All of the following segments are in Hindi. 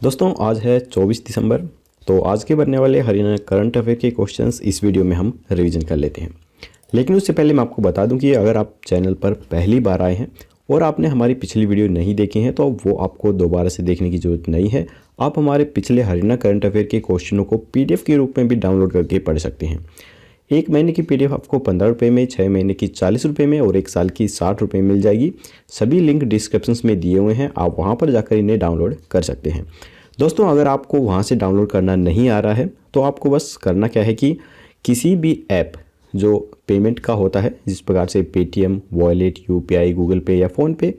दोस्तों आज है 24 दिसंबर। तो आज के बनने वाले हरियाणा करंट अफेयर के क्वेश्चंस इस वीडियो में हम रिवीजन कर लेते हैं। लेकिन उससे पहले मैं आपको बता दूं कि अगर आप चैनल पर पहली बार आए हैं और आपने हमारी पिछली वीडियो नहीं देखी है तो वो आपको दोबारा से देखने की ज़रूरत नहीं है। आप हमारे पिछले हरियाणा करंट अफेयर के क्वेश्चनों को PDF के रूप में भी डाउनलोड करके पढ़ सकते हैं। 1 महीने की PDF आपको 15 रुपये में, 6 महीने की 40 रुपये में और 1 साल की 60 रुपये मिल जाएगी। सभी लिंक डिस्क्रिप्शन में दिए हुए हैं, आप वहां पर जाकर इन्हें डाउनलोड कर सकते हैं। दोस्तों अगर आपको वहां से डाउनलोड करना नहीं आ रहा है तो आपको बस करना क्या है कि किसी भी ऐप जो पेमेंट का होता है, जिस प्रकार से पेटीएम, वॉलेट, UPI, गूगल पे या फ़ोनपे,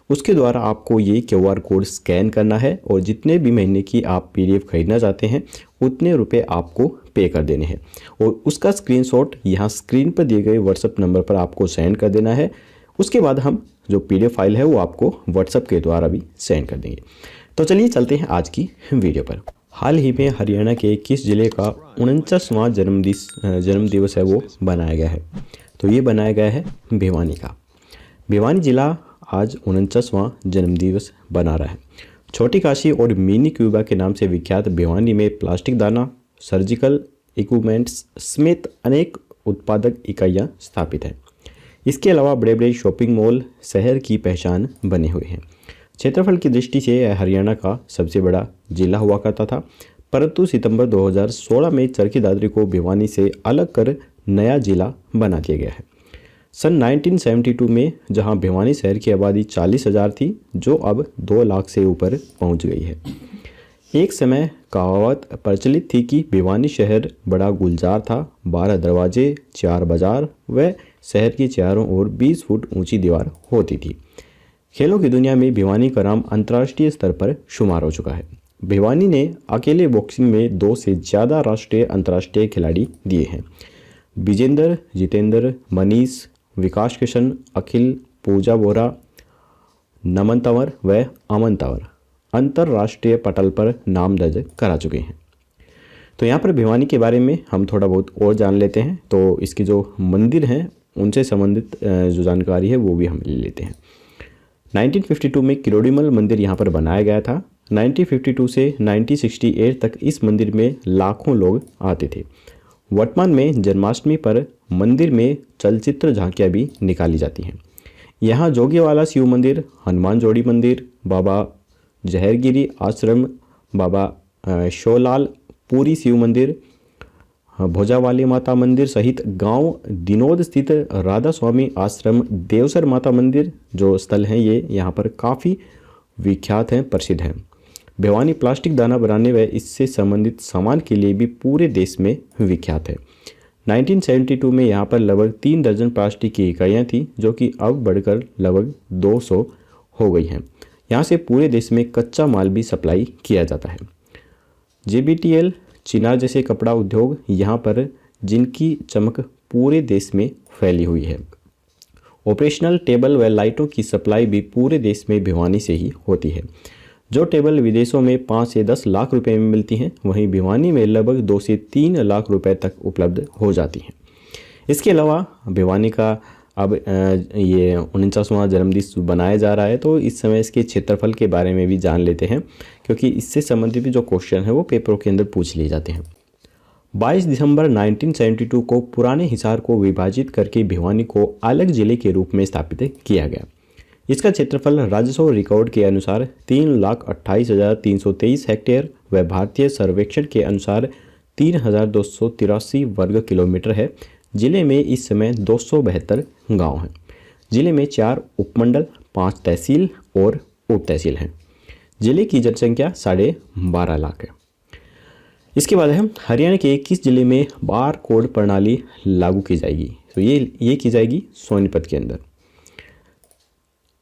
उसके द्वारा आपको ये QR कोड स्कैन करना है और जितने भी महीने की आप PDF खरीदना चाहते हैं उतने रुपए आपको पे कर देने हैं और उसका स्क्रीनशॉट यहाँ स्क्रीन पर दिए गए WhatsApp नंबर पर आपको सेंड कर देना है। उसके बाद हम जो PDF फाइल है वो आपको WhatsApp के द्वारा भी सेंड कर देंगे। तो चलिए चलते हैं आज की वीडियो पर। हाल ही में हरियाणा के किस जिले का 49वां जन्म दिवस है वो बनाया गया है? तो ये बनाया गया है भिवानी का। भिवानी जिला आज 49वां जन्म दिवस बना रहा है। छोटी काशी और मिनी क्यूबा के नाम से विख्यात भिवानी में प्लास्टिक दाना, सर्जिकल इक्विपमेंट्स समेत अनेक उत्पादक इकाइयाँ स्थापित हैं। इसके अलावा बड़े बड़े शॉपिंग मॉल शहर की पहचान बने हुए हैं। क्षेत्रफल की दृष्टि से यह हरियाणा का सबसे बड़ा जिला हुआ करता था, परंतु सितंबर 2016 में चरखी दादरी को भिवानी से अलग कर नया जिला बना दिया गया है। सन 1972 में जहां भिवानी शहर की आबादी 40,000 थी, जो अब 2 लाख से ऊपर पहुंच गई है। एक समय कहावत प्रचलित थी कि भिवानी शहर बड़ा गुलजार था, 12 दरवाजे, 4 बाजार व शहर की चारों ओर 20 फुट ऊंची दीवार होती थी। खेलों की दुनिया में भिवानी का नाम अंतर्राष्ट्रीय स्तर पर शुमार हो चुका है। भिवानी ने अकेले बॉक्सिंग में 2 से ज़्यादा राष्ट्रीय अंतर्राष्ट्रीय खिलाड़ी दिए हैं। विजेंद्र, जितेंद्र, मनीष, विकास किशन, अखिल, पूजा बोरा, नमन तंवर व अमन तंवर अंतर्राष्ट्रीय पटल पर नाम दर्ज करा चुके हैं। तो यहाँ पर भिवानी के बारे में हम थोड़ा बहुत और जान लेते हैं। तो इसके जो मंदिर हैं उनसे संबंधित जो जानकारी है वो भी हम ले लेते हैं। 1952 में किरोड़ीमल मंदिर यहाँ पर बनाया गया था। 1952 से 1968 तक इस मंदिर में लाखों लोग आते थे। वर्तमान में जन्माष्टमी पर मंदिर में चलचित्र झांकियाँ भी निकाली जाती हैं। यहाँ जोगीवाला शिव मंदिर, हनुमान जोड़ी मंदिर, बाबा जहरगिरी आश्रम, बाबा शोलाल पूरी शिव मंदिर, भोजावाली माता मंदिर सहित गांव दिनोद स्थित राधा स्वामी आश्रम, देवसर माता मंदिर जो स्थल हैं ये यहाँ पर काफ़ी विख्यात हैं, प्रसिद्ध हैं। भिवानी प्लास्टिक दाना बनाने व इससे संबंधित सामान के लिए भी पूरे देश में विख्यात है। 1972 में यहाँ पर लगभग 3 दर्जन प्लास्टिक की इकाइयाँ थी, जो कि अब बढ़कर लगभग 200 हो गई हैं। यहाँ से पूरे देश में कच्चा माल भी सप्लाई किया जाता है। JBTL चिनार जैसे कपड़ा उद्योग यहाँ पर, जिनकी चमक पूरे देश में फैली हुई है। ऑपरेशनल टेबल व लाइटों की सप्लाई भी पूरे देश में भिवानी से ही होती है। जो टेबल विदेशों में 5 से 10 लाख रुपए में मिलती हैं, वहीं भिवानी में लगभग 2 से 3 लाख रुपए तक उपलब्ध हो जाती हैं। इसके अलावा भिवानी का अब ये 49वां जन्मदिवस बनाया जा रहा है, तो इस समय इसके क्षेत्रफल के बारे में भी जान लेते हैं, क्योंकि इससे संबंधित भी जो क्वेश्चन है वो पेपरों के अंदर पूछ लिए जाते हैं। 22 दिसंबर 1972 को पुराने हिसार को विभाजित करके भिवानी को अलग जिले के रूप में स्थापित किया गया। इसका क्षेत्रफल राजस्व रिकॉर्ड के अनुसार 3,28,323 हेक्टेयर व भारतीय सर्वेक्षण के अनुसार 3,283 वर्ग किलोमीटर है। जिले में इस समय 272 गांव हैं। जिले में 4 उपमंडल, 5 तहसील और उप तहसील हैं। जिले की जनसंख्या 12.5 लाख है। इसके बाद है हरियाणा के किस जिले में बार कोड प्रणाली लागू की जाएगी? तो ये की जाएगी सोनीपत के अंदर।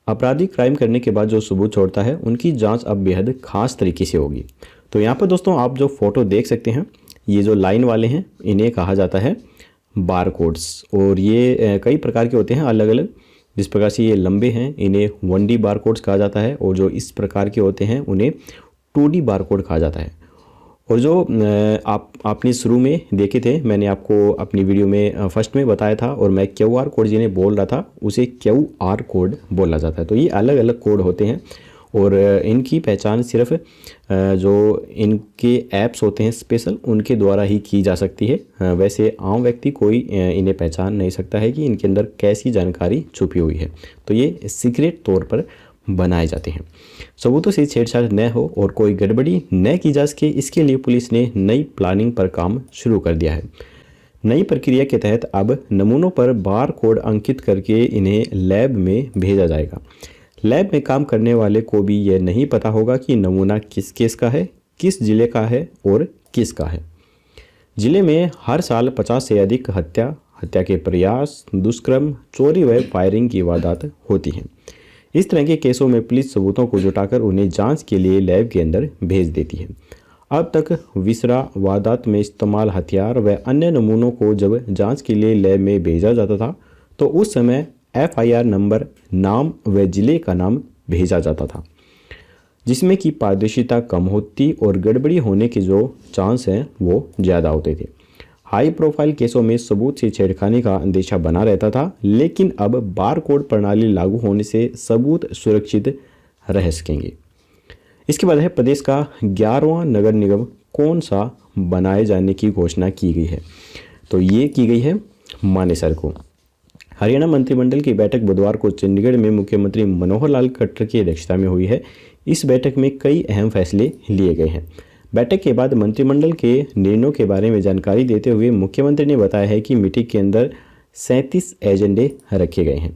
आपराधिक क्राइम करने के बाद जो सबूत छोड़ता है उनकी जांच अब बेहद खास तरीके से होगी। तो यहाँ पर दोस्तों आप जो फोटो देख सकते हैं, ये जो लाइन वाले हैं इन्हें कहा जाता है बार कोड्स, और ये कई प्रकार के होते हैं अलग अलग। जिस प्रकार से ये लंबे हैं इन्हें 1D बार कोड्स कहा जाता है, और जो इस प्रकार के होते हैं उन्हें 2D बार कोड कहा जाता है। और जो आपने शुरू में देखे थे, मैंने आपको अपनी वीडियो में फर्स्ट में बताया था, और मैं QR कोड जिन्हें बोल रहा था उसे QR कोड बोला जाता है। तो ये अलग अलग कोड होते हैं और इनकी पहचान सिर्फ जो इनके ऐप्स होते हैं स्पेशल उनके द्वारा ही की जा सकती है। वैसे आम व्यक्ति कोई इन्हें पहचान नहीं सकता है कि इनके अंदर कैसी जानकारी छुपी हुई है। तो ये सीक्रेट तौर पर बनाए जाते हैं। सबूतों से छेड़छाड़ न हो और कोई गड़बड़ी न की जा सके, इसके लिए पुलिस ने नई प्लानिंग पर काम शुरू कर दिया है। नई प्रक्रिया के तहत अब नमूनों पर बार कोड अंकित करके इन्हें लैब में भेजा जाएगा। लैब में काम करने वाले को भी यह नहीं पता होगा कि नमूना किस केस का है, किस जिले का है और किसका है। जिले में हर साल 50 से अधिक हत्या के प्रयास, दुष्कर्म, चोरी व फायरिंग की वारदात होती हैं। इस तरह के केसों में पुलिस सबूतों को जुटाकर उन्हें जांच के लिए लैब के अंदर भेज देती है। अब तक विसरा वारदात में इस्तेमाल हथियार व अन्य नमूनों को जब जांच के लिए लैब में भेजा जाता था तो उस समय FIR नंबर, नाम व जिले का नाम भेजा जाता था, जिसमें कि पारदर्शिता कम होती और गड़बड़ी होने के जो चांस हैं वो ज़्यादा होते थे। हाई प्रोफाइल केसों में सबूत से छेड़खानी का अंदेशा बना रहता था, लेकिन अब बार कोड प्रणाली लागू होने से सबूत सुरक्षित रह सकेंगे। इसके बाद है प्रदेश का 11वां नगर निगम कौन सा बनाए जाने की घोषणा की गई है। तो ये की गई है मानेसर को। हरियाणा मंत्रिमंडल की बैठक बुधवार को चंडीगढ़ में मुख्यमंत्री मनोहर लाल खट्टर की अध्यक्षता में हुई है। इस बैठक में कई अहम फैसले लिए गए हैं। बैठक के बाद मंत्रिमंडल के निर्णयों के बारे में जानकारी देते हुए मुख्यमंत्री ने बताया है कि मीटिंग के अंदर 37 एजेंडे रखे गए हैं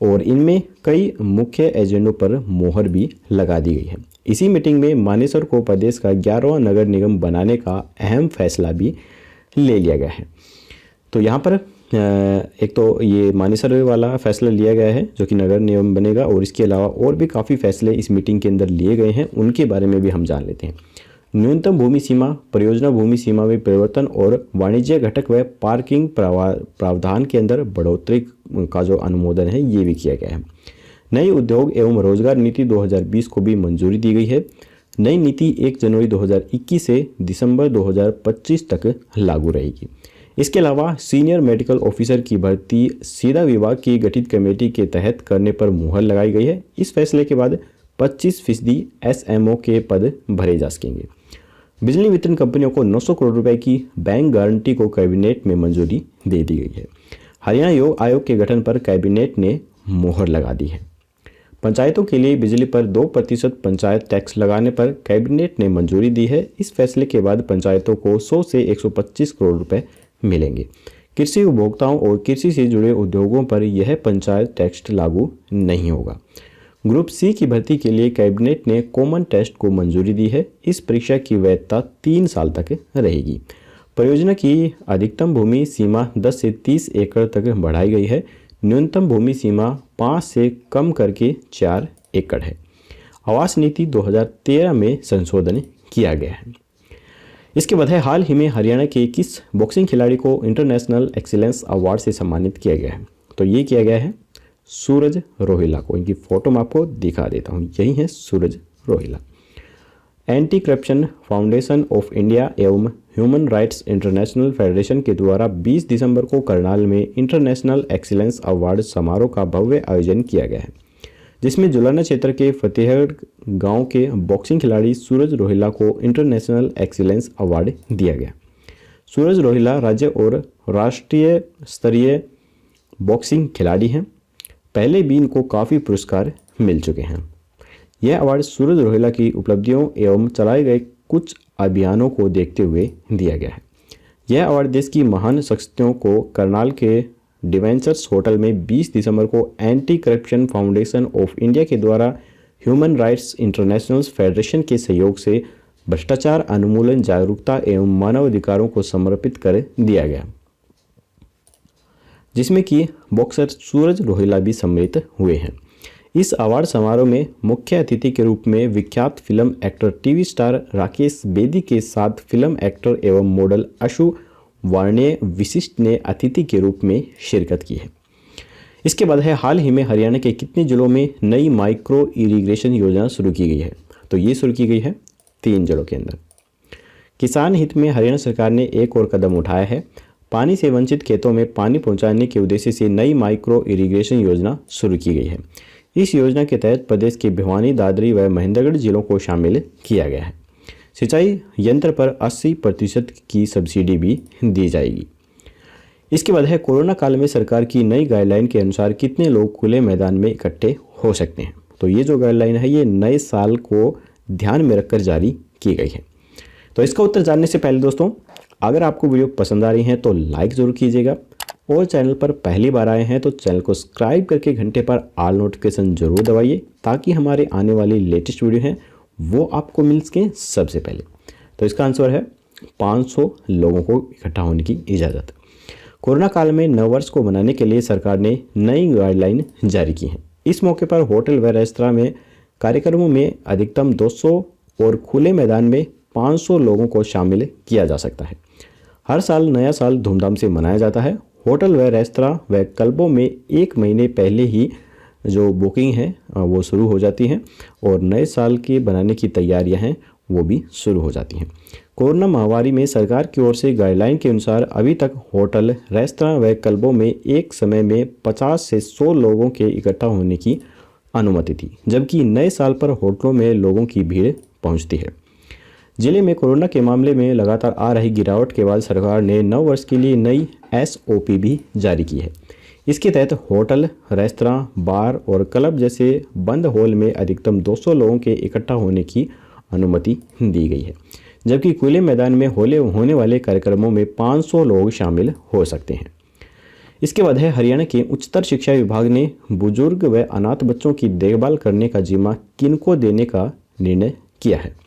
और इनमें कई मुख्य एजेंडों पर मोहर भी लगा दी गई है। इसी मीटिंग में मानेसर को प्रदेश का 11वां नगर निगम बनाने का अहम फैसला भी ले लिया गया है। तो यहाँ पर एक तो ये मानेसर वाला फैसला लिया गया है जो कि नगर निगम बनेगा, और इसके अलावा और भी काफ़ी फैसले इस मीटिंग के अंदर लिए गए हैं, उनके बारे में भी हम जान लेते हैं। न्यूनतम भूमि सीमा, परियोजना भूमि सीमा में परिवर्तन और वाणिज्य घटक व पार्किंग प्रावधान के अंदर बढ़ोतरी का जो अनुमोदन है ये भी किया गया है। नई उद्योग एवं रोजगार नीति 2020 को भी मंजूरी दी गई है। नई नीति 1 जनवरी 2021 से दिसंबर 2025 तक लागू रहेगी। इसके अलावा सीनियर मेडिकल ऑफिसर की भर्ती सीधा विभाग की गठित कमेटी के तहत करने पर मुहर लगाई गई है। इस फैसले के बाद 25% SMO के पद भरे जा सकेंगे। बिजली वितरण कंपनियों को 900 करोड़ रुपए की बैंक गारंटी को कैबिनेट में मंजूरी दे दी गई है। हरियाणा योग आयोग के गठन पर कैबिनेट ने मोहर लगा दी है। पंचायतों के लिए बिजली पर 2% पंचायत टैक्स लगाने पर कैबिनेट ने मंजूरी दी है। इस फैसले के बाद पंचायतों को 100 से 125 करोड़ रुपए मिलेंगे। कृषि उपभोक्ताओं और कृषि से जुड़े उद्योगों पर यह पंचायत टैक्स लागू नहीं होगा। ग्रुप C की भर्ती के लिए कैबिनेट ने कॉमन टेस्ट को मंजूरी दी है। इस परीक्षा की वैधता 3 साल तक रहेगी। परियोजना की अधिकतम भूमि सीमा 10 से 30 एकड़ तक बढ़ाई गई है। न्यूनतम भूमि सीमा 5 से कम करके 4 एकड़ है। आवास नीति 2013 में संशोधन किया गया है। इसके बाद है हाल ही में हरियाणा के किस बॉक्सिंग खिलाड़ी को इंटरनेशनल एक्सीलेंस अवार्ड से सम्मानित किया गया है। तो ये किया गया है सूरज रोहिला को। इनकी फोटो मैं आपको दिखा देता हूँ, यही है Suraj Rohila. Anti corruption foundation of India एवं ह्यूमन राइट्स इंटरनेशनल फेडरेशन के द्वारा 20 दिसंबर को करनाल में इंटरनेशनल एक्सीलेंस अवार्ड समारोह का भव्य आयोजन किया गया है, जिसमें जुलाना क्षेत्र के फतेहगढ़ गांव के बॉक्सिंग खिलाड़ी सूरज रोहिला को इंटरनेशनल एक्सीलेंस अवार्ड दिया गया। सूरज रोहिला राज्य और राष्ट्रीय स्तरीय बॉक्सिंग खिलाड़ी हैं। पहले भी इनको काफ़ी पुरस्कार मिल चुके हैं। यह अवार्ड सूरज रोहिला की उपलब्धियों एवं चलाए गए कुछ अभियानों को देखते हुए दिया गया है। यह अवार्ड देश की महान शख्सियतों को करनाल के डिवेंचर्स होटल में 20 दिसंबर को anti corruption foundation of India के द्वारा ह्यूमन राइट्स इंटरनेशनल फेडरेशन के सहयोग से भ्रष्टाचार उन्मूलन जागरूकता एवं मानवाधिकारों को समर्पित कर दिया गया, जिसमें कि बॉक्सर सूरज रोहिला भी सम्मिलित हुए हैं। इस अवार्ड समारोह में मुख्य अतिथि के रूप में विख्यात film actor TV star Rakesh Bedi के साथ फिल्म एक्टर एवं मॉडल अशु वार्णे विशिष्ट ने अतिथि के रूप में शिरकत की है। इसके बाद है हाल ही में हरियाणा के कितने जिलों में नई माइक्रो इरिगेशन योजना शुरू की गई है। तो ये शुरू की गई है 3 जिलों के अंदर। किसान हित में हरियाणा सरकार ने एक और कदम उठाया है। पानी से वंचित खेतों में पानी पहुंचाने के उद्देश्य से नई माइक्रो इरिगेशन योजना शुरू की गई है। इस योजना के तहत प्रदेश के भिवानी, दादरी व महेंद्रगढ़ जिलों को शामिल किया गया है। सिंचाई यंत्र पर 80% की सब्सिडी भी दी जाएगी। इसके बाद है कोरोना काल में सरकार की नई गाइडलाइन के अनुसार कितने लोग खुले मैदान में इकट्ठे हो सकते हैं। तो ये जो गाइडलाइन है ये नए साल को ध्यान में रखकर जारी की गई है। तो इसका उत्तर जानने से पहले दोस्तों, अगर आपको वीडियो पसंद आ रही है तो लाइक ज़रूर कीजिएगा और चैनल पर पहली बार आए हैं तो चैनल को सब्सक्राइब करके घंटे पर ऑल नोटिफिकेशन जरूर दबाइए ताकि हमारे आने वाली लेटेस्ट वीडियो हैं वो आपको मिल सके सबसे पहले। तो इसका आंसर है 500 लोगों को इकट्ठा होने की इजाज़त। कोरोना काल में नववर्ष को मनाने के लिए सरकार ने नई गाइडलाइन जारी की है। इस मौके पर होटल व रेस्तरां में कार्यक्रमों में अधिकतम 200 और खुले मैदान में 500 लोगों को शामिल किया जा सकता है। हर साल नया साल धूमधाम से मनाया जाता है। होटल व रेस्तरां व क्लबों में 1 महीने पहले ही जो बुकिंग है वो शुरू हो जाती हैं और नए साल के बनाने की तैयारियां हैं वो भी शुरू हो जाती हैं। कोरोना महामारी में सरकार की ओर से गाइडलाइन के अनुसार अभी तक होटल, रेस्तरां व क्लबों में एक समय में 50 से 100 लोगों के इकट्ठा होने की अनुमति थी, जबकि नए साल पर होटलों में लोगों की भीड़ पहुंचती है। जिले में कोरोना के मामले में लगातार आ रही गिरावट के बाद सरकार ने नव वर्ष के लिए नई SOP भी जारी की है। इसके तहत होटल, रेस्तरां, बार और क्लब जैसे बंद हॉल में अधिकतम 200 लोगों के इकट्ठा होने की अनुमति दी गई है, जबकि खुले मैदान में होने वाले कार्यक्रमों में 500 लोग शामिल हो सकते हैं। इसके बाद है हरियाणा के उच्चतर शिक्षा विभाग ने बुजुर्ग व अनाथ बच्चों की देखभाल करने का जिम्मा किनको देने का निर्णय किया है।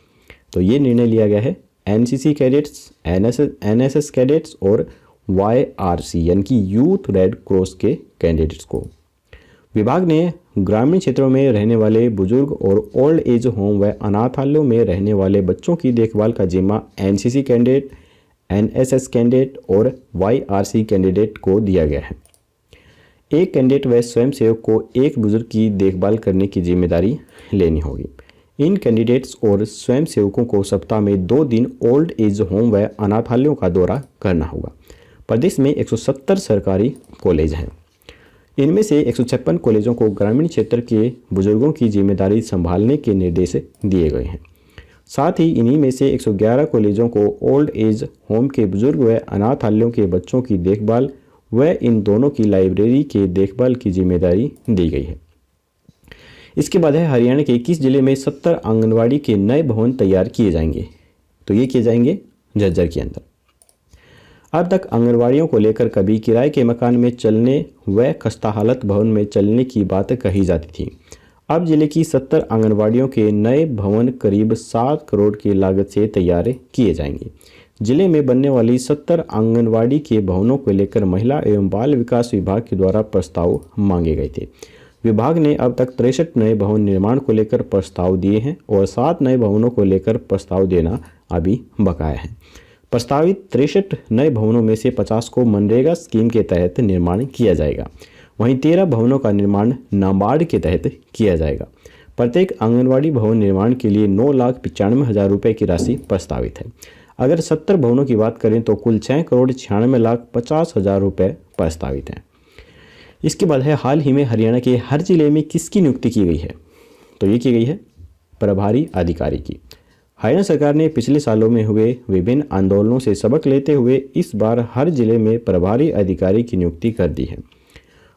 तो ये निर्णय लिया गया है NCC कैडेट्स, NSS कैडेट्स और YRC यानी कि यूथ रेड क्रॉस के कैंडिडेट्स को। विभाग ने ग्रामीण क्षेत्रों में रहने वाले बुजुर्ग और ओल्ड एज होम व अनाथालयों में रहने वाले बच्चों की देखभाल का जिम्मा NCC कैंडिडेट, NSS कैंडिडेट और YRC कैंडिडेट को दिया गया है। एक कैंडिडेट व स्वयंसेवक को एक बुजुर्ग की देखभाल करने की जिम्मेदारी लेनी होगी। इन कैंडिडेट्स और स्वयंसेवकों को सप्ताह में 2 दिन ओल्ड एज होम व अनाथालयों का दौरा करना होगा। प्रदेश में 170 सरकारी कॉलेज हैं। इनमें से 156 कॉलेजों को ग्रामीण क्षेत्र के बुजुर्गों की जिम्मेदारी संभालने के निर्देश दिए गए हैं। साथ ही इन्हीं में से 111 कॉलेजों को ओल्ड एज होम के बुजुर्ग व अनाथालयों के बच्चों की देखभाल व इन दोनों की लाइब्रेरी के देखभाल की जिम्मेदारी दी गई है। इसके बाद है हरियाणा के किस जिले में 70 आंगनवाड़ी के नए भवन तैयार किए जाएंगे। तो ये किए जाएंगे झज्जर के अंदर। अब तक आंगनवाड़ियों को लेकर कभी किराए के मकान में चलने व खस्ता हालत भवन में चलने की बात कही जाती थी। अब जिले की 70 आंगनवाड़ियों के नए भवन करीब 7 करोड़ की लागत से तैयार किए जाएंगे। जिले में बनने वाली 70 आंगनवाड़ी के भवनों को लेकर महिला एवं बाल विकास विभाग के द्वारा प्रस्ताव मांगे गए थे। विभाग ने अब तक 63 नए भवन निर्माण को लेकर प्रस्ताव दिए हैं और 7 नए भवनों को लेकर प्रस्ताव देना अभी बकाया है। प्रस्तावित 63 नए भवनों में से 50 को मनरेगा स्कीम के तहत निर्माण किया जाएगा। वहीं 13 भवनों का निर्माण नाबार्ड के तहत किया जाएगा। प्रत्येक आंगनवाड़ी भवन निर्माण के लिए 9,95,000 रुपये की राशि प्रस्तावित है। अगर 70 भवनों की बात करें तो कुल 6,96,50,000 रुपये प्रस्तावित हैं। इसके बाद है हाल ही में हरियाणा के हर जिले में किसकी नियुक्ति की गई है। तो ये की गई है प्रभारी अधिकारी की। हरियाणा सरकार ने पिछले सालों में हुए विभिन्न आंदोलनों से सबक लेते हुए इस बार हर जिले में प्रभारी अधिकारी की नियुक्ति कर दी है।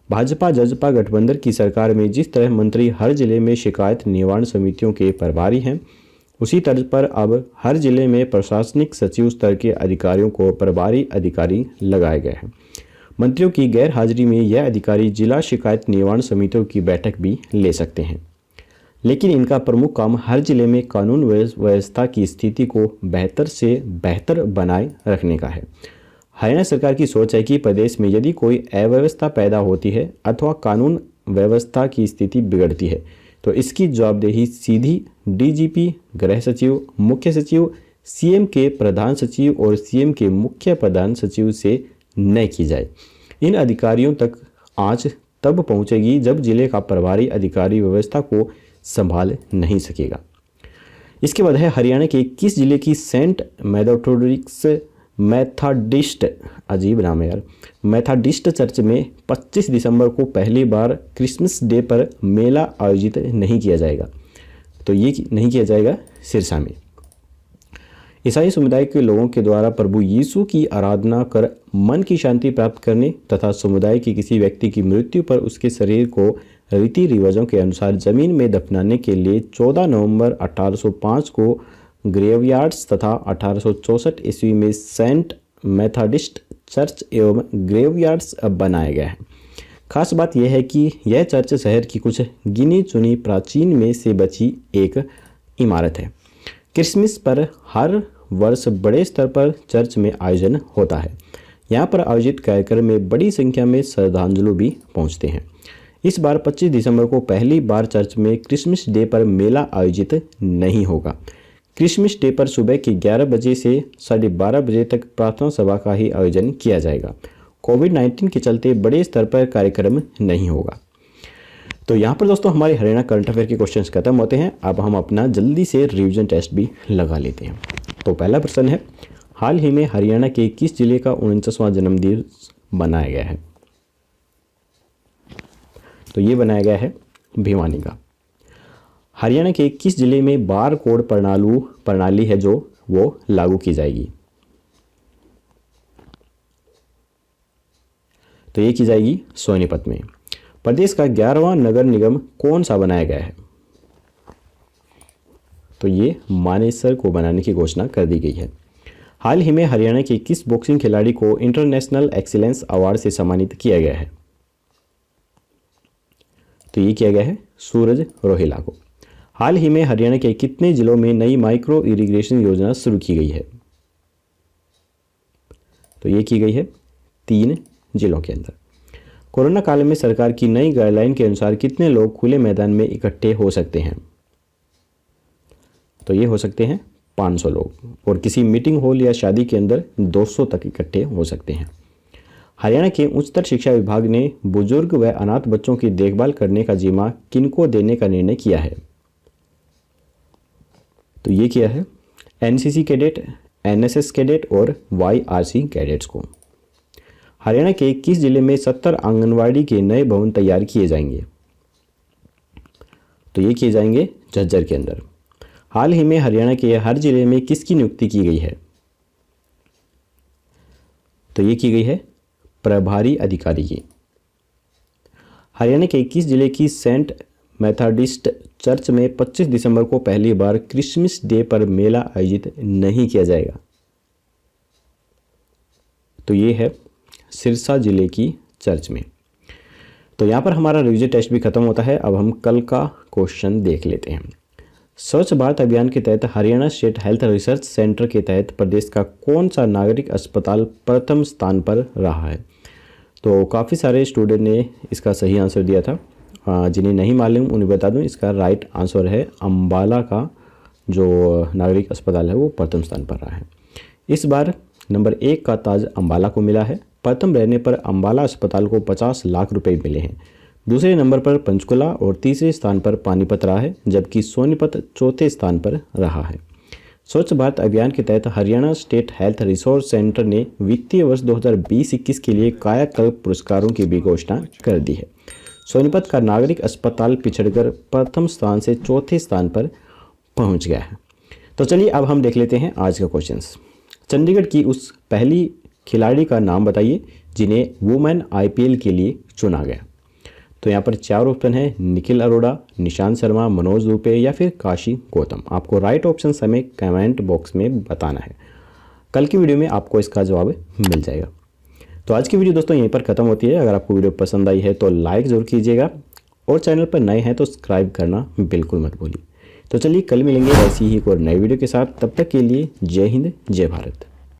भाजपा जजपा गठबंधन की सरकार में जिस तरह मंत्री हर जिले में शिकायत निवारण समितियों के प्रभारी हैं, उसी तर्ज पर अब हर जिले में प्रशासनिक सचिव स्तर के अधिकारियों को प्रभारी अधिकारी लगाए गए हैं। मंत्रियों की गैर हाजिरी में यह अधिकारी जिला शिकायत निवारण समितियों की बैठक भी ले सकते हैं, लेकिन इनका प्रमुख काम हर जिले में कानून व्यवस्था की स्थिति को बेहतर से बेहतर बनाए रखने का है। हरियाणा सरकार की सोच है कि प्रदेश में यदि कोई अव्यवस्था पैदा होती है अथवा कानून व्यवस्था की स्थिति बिगड़ती है तो इसकी जवाबदेही सीधी DGP, गृह सचिव, मुख्य सचिव, CM के प्रधान सचिव और CM के मुख्य प्रधान सचिव से न की जाए। इन अधिकारियों तक आंच तब पहुंचेगी जब जिले का प्रभारी अधिकारी व्यवस्था को संभाल नहीं सकेगा। इसके बाद है हरियाणा के किस जिले की सेंट मेथोडिक्स मेथडिस्ट, अजीब नाम है यार, मेथडिस्ट चर्च में 25 दिसंबर को पहली बार क्रिसमस डे पर मेला आयोजित नहीं किया जाएगा। तो ये नहीं किया जाएगा सिरसा में। ईसाई समुदाय के लोगों के द्वारा प्रभु यीशु की आराधना कर मन की शांति प्राप्त करने तथा समुदाय के किसी व्यक्ति की मृत्यु पर उसके शरीर को रीति रिवाजों के अनुसार जमीन में दफनाने के लिए 14 नवंबर 1805 को ग्रेवयार्ड्स तथा 1864 ईस्वी में सेंट मेथडिस्ट चर्च एवं ग्रेवयार्ड्स बनाया गया है। खास बात यह है कि यह चर्च शहर की कुछ गिनी चुनी प्राचीन में से बची एक इमारत है। क्रिसमस पर हर वर्ष बड़े स्तर पर चर्च में आयोजन होता है। यहाँ पर आयोजित कार्यक्रम में बड़ी संख्या में श्रद्धांजलि भी पहुँचते हैं। इस बार 25 दिसंबर को पहली बार चर्च में क्रिसमस डे पर मेला आयोजित नहीं होगा। क्रिसमस डे पर सुबह के 11 बजे से 12:30 बजे तक प्रार्थना सभा का ही आयोजन किया जाएगा। कोविड-19 के चलते बड़े स्तर पर कार्यक्रम नहीं होगा। तो यहाँ पर दोस्तों हमारे हरियाणा करंट अफेयर के क्वेश्चंस खत्म होते हैं। अब हम अपना जल्दी से रिवीजन टेस्ट भी लगा लेते हैं। तो पहला प्रश्न है, हाल ही में हरियाणा के किस जिले का 49वां जन्मदिन बनाया गया है? तो ये बनाया गया है भिवानी का। हरियाणा के किस जिले में बार कोड प्रणाली है जो वो लागू की जाएगी? तो ये की जाएगी सोनीपत में। प्रदेश का 11वां नगर निगम कौन सा बनाया गया है? तो ये मानेसर को बनाने की घोषणा कर दी गई है। हाल ही में हरियाणा के किस बॉक्सिंग खिलाड़ी को इंटरनेशनल एक्सीलेंस अवार्ड से सम्मानित किया गया है? तो ये किया गया है सूरज रोहिला को। हाल ही में हरियाणा के कितने जिलों में नई माइक्रो इरिगेशन योजना शुरू की गई है? तो ये की गई है 3 जिलों के अंदर। कोरोना काल में सरकार की नई गाइडलाइन के अनुसार कितने लोग खुले मैदान में इकट्ठे हो सकते हैं? तो ये हो सकते हैं 500 लोग, और किसी मीटिंग हॉल या शादी के अंदर 200 तक इकट्ठे हो सकते हैं। हरियाणा के उच्चतर शिक्षा विभाग ने बुजुर्ग व अनाथ बच्चों की देखभाल करने का जिम्मा किनको देने का निर्णय किया है? तो ये किया है एनसीसी कैडेट, एनएसएस कैडेट और वाईआरसी कैडेट्स को। हरियाणा के किस जिले में 70 आंगनवाड़ी के नए भवन तैयार किए जाएंगे? तो ये किए जाएंगे झज्जर के अंदर। हाल ही में हरियाणा के हर जिले में किसकी नियुक्ति की गई है? तो ये की गई है प्रभारी अधिकारी की। हरियाणा के किस जिले की सेंट मेथडिस्ट चर्च में 25 दिसंबर को पहली बार क्रिसमस डे पर मेला आयोजित नहीं किया जाएगा? तो ये है सिरसा जिले की चर्च में। तो यहाँ पर हमारा रिवीजन टेस्ट भी खत्म होता है। अब हम कल का क्वेश्चन देख लेते हैं। स्वच्छ भारत अभियान के तहत Haryana state health research centre के तहत प्रदेश का कौन सा नागरिक अस्पताल प्रथम स्थान पर रहा है? तो काफ़ी सारे स्टूडेंट ने इसका सही आंसर दिया था। जिन्हें नहीं मालूम उन्हें बता दूं, इसका राइट आंसर है अम्बाला का जो नागरिक अस्पताल है वो प्रथम स्थान पर रहा है। इस बार नंबर 1 का ताज अम्बाला को मिला है। प्रथम रहने पर अम्बाला अस्पताल को 50 लाख रुपए मिले हैं। दूसरे नंबर पर पंचकुला और तीसरे स्थान पर पानीपत रहा है, जबकि सोनीपत चौथे स्थान पर रहा है। स्वच्छ भारत अभियान के तहत Haryana state health resource centre ने वित्तीय वर्ष 2020-21 के लिए कायाकल्प पुरस्कारों की भी घोषणा कर दी है। सोनीपत का नागरिक अस्पताल पिछड़कर प्रथम स्थान से चौथे स्थान पर पहुंच गया है। तो चलिए अब हम देख लेते हैं आज का क्वेश्चन। चंडीगढ़ की उस पहली खिलाड़ी का नाम बताइए जिन्हें वुमेन आईपीएल के लिए चुना गया। तो यहाँ पर 4 ऑप्शन है, निखिल अरोड़ा, निशांत शर्मा, मनोज दुबे या फिर काशी गौतम। आपको राइट ऑप्शन हमें कमेंट बॉक्स में बताना है। कल की वीडियो में आपको इसका जवाब मिल जाएगा। तो आज की वीडियो दोस्तों यहीं पर ख़त्म होती है। अगर आपको वीडियो पसंद आई है तो लाइक ज़रूर कीजिएगा और चैनल पर नए हैं तो सब्सक्राइब करना बिल्कुल मत भूलिए। तो चलिए कल मिलेंगे ऐसी ही एक और नई वीडियो के साथ। तब तक के लिए जय हिंद, जय भारत।